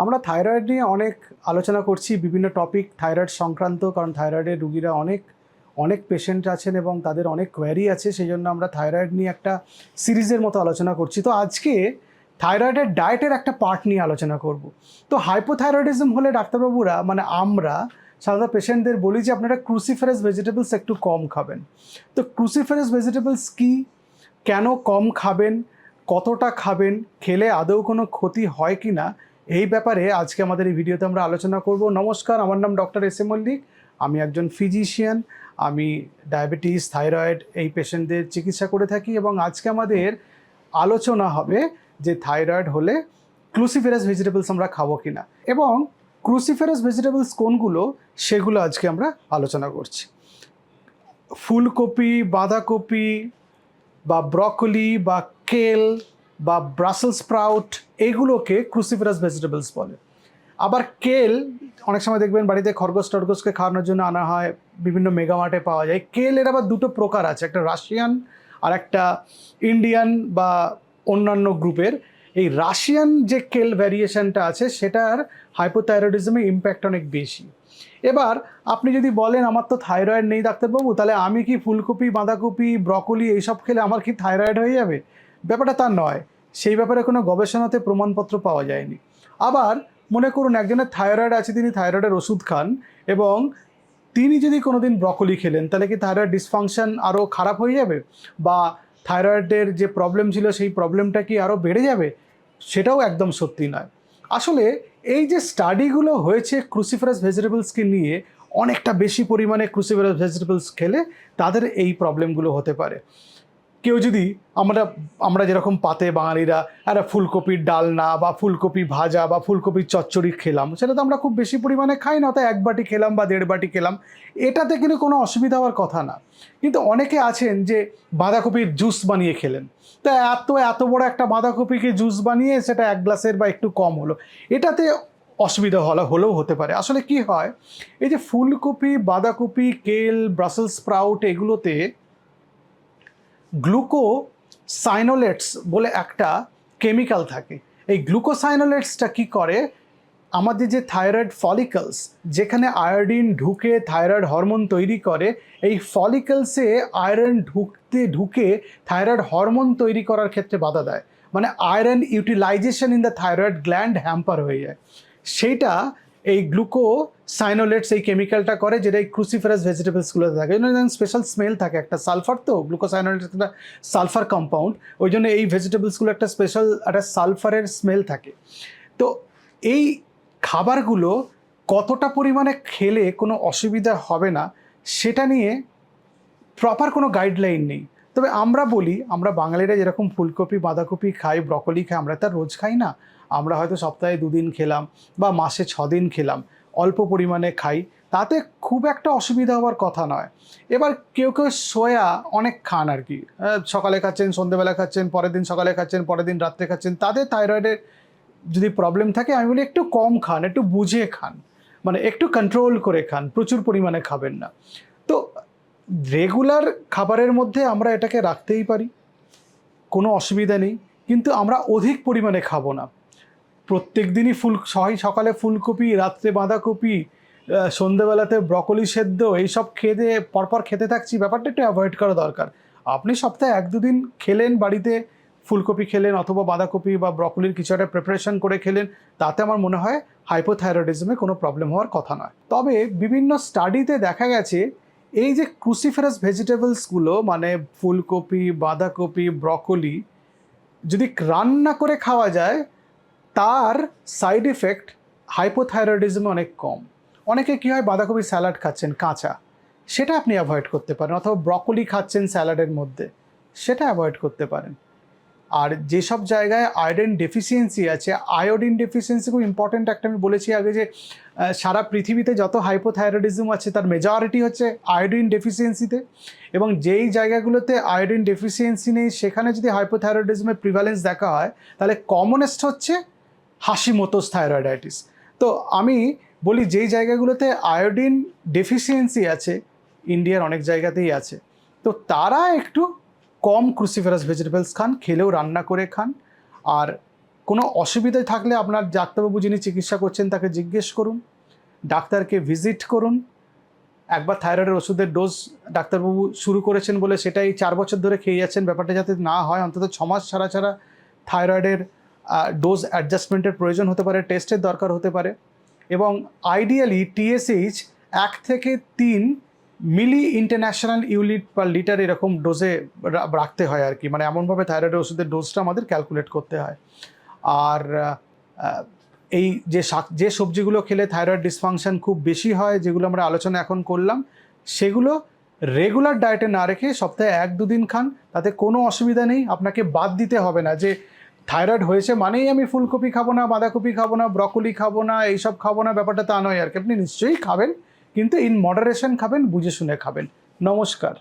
আমরা থাইরয়েড নিয়ে অনেক আলোচনা করছি, বিভিন্ন টপিক থাইরয়েড সংক্রান্ত, কারণ থাইরয়েডের রুগীরা অনেক পেশেন্ট আছেন এবং তাদের অনেক কোয়ারি আছে, সেই জন্য আমরা থাইরয়েড নিয়ে একটা সিরিজের মতো আলোচনা করছি। তো আজকে থাইরয়েডের ডায়েটের একটা পার্ট নিয়ে আলোচনা করব। তো হাইপোথাইরয়েডিজম হলে ডাক্তারবাবুরা আমরা সাধারণত পেশেন্টদের বলি যে আপনারা ক্রুসিফেরাস ভেজিটেবলস একটু কম খাবেন। তো ক্রুসিফেরাস ভেজিটেবলস কি, কেন কম খাবেন, কতটা খাবেন, খেলে আদৌ কোনো ক্ষতি হয় কি না, এই ব্যাপারে আজকে আমাদের এই ভিডিওতে আমরা আলোচনা করব। নমস্কার, আমার নাম ডক্টর এস এ মল্লিক। আমি একজন ফিজিশিয়ান। আমি ডায়াবেটিস, থাইরয়েড এই পেশেন্টদের চিকিৎসা করে থাকি এবং আজকে আমাদের আলোচনা হবে যে থাইরয়েড হলে ক্রুসিফেরাস ভেজিটেবলস আমরা খাবো কিনা এবং ক্রুসিফেরাস ভেজিটেবলস কোনগুলো সেগুলো আজকে আমরা আলোচনা করছি। ফুলকপি, বাঁধাকপি বা ব্রকলি বা কেল বা ব্রাসেল স্প্রাউট, এগুলোকে ক্রুসিফেরাস ভেজিটেবলস বলে। আবার কেল অনেক সময় দেখবেন বাড়িতে খরগোশ টরগোশকে খাওয়ানোর জন্য আনা হয়, বিভিন্ন মেগামার্টে পাওয়া যায়। কেলের আবার দুটো প্রকার আছে, একটা রাশিয়ান আর একটা ইন্ডিয়ান বা অন্যান্য গ্রুপের। এই রাশিয়ান যে কেল ভ্যারিয়েশনটা আছে সেটার হাইপোথাইরয়েডিজমে ইম্প্যাক্ট অনেক বেশি। এবার আপনি যদি বলেন আমার তো থাইরয়েড নেই ডাক্তারবাবু, তাহলে আমি কি ফুলকপি, বাঁধাকপি, ব্রকলি এইসব খেলে আমার কি থাইরয়েড হয়ে যাবে? ব্যাপারটা তা নয়, সেই ব্যাপারে কোনো গবেষণাতে প্রমাণপত্র পাওয়া যায়নি। আবার মনে করুন একজনের থাইরয়েড আছে, তিনি থাইরয়েডের ওষুধ খান এবং তিনি যদি কোনো দিন ব্রকলি খেলেন, তাহলে কি থাইরয়েড ডিসফাংশন আরও খারাপ হয়ে যাবে? বা থাইরয়েডের যে প্রবলেম ছিল সেই প্রবলেমটা কি আরও বেড়ে যাবে? সেটাও একদম সত্যি নয়। আসলে এই যে স্টাডিগুলো হয়েছে ক্রুসিফেরাস ভেজিটেবলসকে নিয়ে, অনেকটা বেশি পরিমাণে ক্রুসিফেরাস ভেজিটেবলস খেলে তাদের এই প্রবলেমগুলো হতে পারে। কেউ যদি আমরা যেরকম পাতে বাঙালিরা একটা ফুলকপির ডালনা বা ফুলকপি ভাজা বা ফুলকপির চচ্চড়ি খেলাম, সেটা তো আমরা খুব বেশি পরিমাণে খাই না, অর্থাৎ 1 বাটি খেলাম বা 1.5 বাটি খেলাম, এটাতে কিন্তু কোনো অসুবিধা হওয়ার কথা না। কিন্তু অনেকে আছেন যে বাঁধাকপির জুস বানিয়ে খেলেন, তা এত বড় একটা বাঁধাকপিকে জুস বানিয়ে সেটা 1 গ্লাসের বা একটু কম হলো, এটাতে অসুবিধা হলেও হতে পারে। আসলে কি হয়, এই যে ফুলকপি, বাঁধাকপি, কেল, ব্রাসেল স্প্রাউট, এগুলোতে গ্লুকোসাইনোলেটস বলে একটা কেমিক্যাল থাকে। এই গ্লুকোসাইনোলেটসটা কি করে, আমাদের যে থাইরয়েড ফলিকলস, যেখানে আয়োডিন ঢুকে থাইরয়েড হরমোন তৈরি করে, এই ফলিকলসে আয়রন ঢুকে থাইরয়েড হরমোন তৈরি করার ক্ষেত্রে বাধা দেয়। মানে iron utilization in the thyroid gland hamper হয়ে যায়। সেইটা এই গ্লুকোসাইনোলেটস এই কেমিক্যালটা করে, যেটা এই ক্রুসিফেরাস ভেজিটেবলসগুলোতে থাকে। স্পেশাল স্মেল থাকে, একটা সালফার, তো গ্লুকোসাইনোলেটস একটা সালফার কম্পাউন্ড, ওই জন্য এই ভেজিটেবলসগুলো একটা স্পেশাল একটা সালফারের স্মেল থাকে। তো এই খাবারগুলো কতটা পরিমাণে খেলে কোনো অসুবিধা হবে না সেটা নিয়ে প্রপার কোনো গাইডলাইন নেই। তবে আমরা বলি, আমরা বাঙালিরা যেরকম ফুলকপি, বাঁধাকপি খাই, ব্রকলি খাই, আমরা তার রোজ খাই না। আমরা হয়তো সপ্তাহে 2 দিন খেলাম বা মাসে 6 দিন খেলাম, অল্প পরিমাণে খাই, তাতে খুব একটা অসুবিধা হওয়ার কথা নয়। এবার কেউ সোয়া অনেক খান আর কি, সকালে খাচ্ছেন, সন্ধ্যেবেলা খাচ্ছেন, পরের দিন সকালে খাচ্ছেন, পরের দিন রাত্রে খাচ্ছেন, তাদের থাইরয়েডের যদি প্রবলেম থাকে, আমি বলি একটু কম খান, একটু বুঝে খান, মানে একটু কন্ট্রোল করে খান, প্রচুর পরিমাণে খাবেন না। তো রেগুলার খাবারের মধ্যে আমরা এটাকে রাখতেই পারি, কোনো অসুবিধা নেই, কিন্তু আমরা অধিক পরিমাণে খাবো না। প্রত্যেক দিনই সকালে ফুলকপি, রাত্রে বাঁধাকপি, সন্ধ্যেবেলাতে ব্রকলি সেদ্ধ, এইসব খেয়ে পরপর খেতে থাকছি, ব্যাপারটা একটু অ্যাভয়েড করা দরকার। আপনি সপ্তাহে 1-2 দিন খেলেন, বাড়িতে ফুলকপি খেলেন অথবা বাঁধাকপি বা ব্রকলির কিছু একটা প্রিপারেশন করে খেলেন, তাতে আমার মনে হয় হাইপোথাইরয়েডিজমে কোনো প্রবলেম হওয়ার কথা নয়। তবে বিভিন্ন স্টাডিতে দেখা গেছে এই যে ক্রুসিফেরাস ভেজিটেবলসগুলো, মানে ফুলকপি, বাঁধাকপি, ব্রকলি, যদি রান্না করে খাওয়া যায়, তার সাইড এফেক্ট হাইপোথাইরয়েডিজমে অনেক কম। অনেকে কী হয়, বাঁধাকপি স্যালাড খাচ্ছেন কাঁচা, সেটা আপনি অ্যাভয়েড করতে পারেন, অথবা ব্রকলি খাচ্ছেন স্যালাডের মধ্যে, সেটা অ্যাভয়েড করতে পারেন। আর যেসব জায়গায় আয়োডিন ডেফিসিয়েন্সি আছে, আয়োডিন ডেফিসিয়েন্সি খুব ইম্পর্ট্যান্ট একটা, আমি বলেছি আগে যে সারা পৃথিবীতে যত হাইপোথাইরয়েডিজম আছে তার মেজরিটি হচ্ছে আয়োডিন ডেফিসিয়েন্সিতে, এবং যেই জায়গাগুলোতে আয়োডিন ডেফিসিয়েন্সি নেই সেখানে যদি হাইপোথাইরয়েডিজমের প্রিভ্যালেন্স দেখা হয়, তাহলে কমনেস্ট হচ্ছে হাশিমোটোস থাইরয়েডাইটিস। তো আমি বলি, যেই জায়গাগুলোতে আয়োডিন ডেফিসিয়েন্সি আছে, ইন্ডিয়ার অনেক জায়গাতেই আছে, তো তারা একটু কম ক্রুসিফেরাস ভেজিটেবলস খান, খেলেও রান্না করে খান। আর কোনো অসুবিধা থাকলে আপনার ডাক্তারবাবু যিনি চিকিৎসা করছেন তাকে জিজ্ঞেস করুন, ডাক্তারকে ভিজিট করুন। একবার থাইরয়েডের ওষুধের ডোজ ডাক্তারবাবু শুরু করেছেন বলে সেটাই 4 বছর ধরে খেয়ে যাচ্ছেন, ব্যাপারটা যাতে না হয়, অন্তত 6 মাস ছাড়া ছাড়া থাইরয়েডের ডোজ অ্যাডজাস্টমেন্টের প্রয়োজন হতে পারে, টেস্টের দরকার হতে পারে। এবং আইডিয়ালি TSH 1 থেকে 3 মিলি ইন্টারন্যাশনাল ইউনিট পার লিটার এরকম ডোজে রাখতে হয় আর কি, মানে এমনভাবে থাইরয়েডের ওষুধের ডোজটা আমাদের ক্যালকুলেট করতে হয়। আর এই যে সবজিগুলো খেলে থাইরয়েড ডিসফাংশন খুব বেশি হয়, যেগুলো আমরা আলোচনা এখন করলাম, সেগুলো রেগুলার ডায়েটে না রেখে সপ্তাহে 1-2 দিন খান, তাতে কোনো অসুবিধা নেই। আপনাকে বাদ দিতে হবে না যে থাইরয়েড হয়েছে মানেই আমি ফুলকপি খাবো না, বাঁধাকপি খাবো না, ব্রকলি খাবো না, এইসব খাবো না, ব্যাপারটা তা নয় আর কি। আপনি নিশ্চয়ই খাবেন, কিন্তু ইন মডারেশন খাবেন, বুঝে শুনে খাবেন। নমস্কার।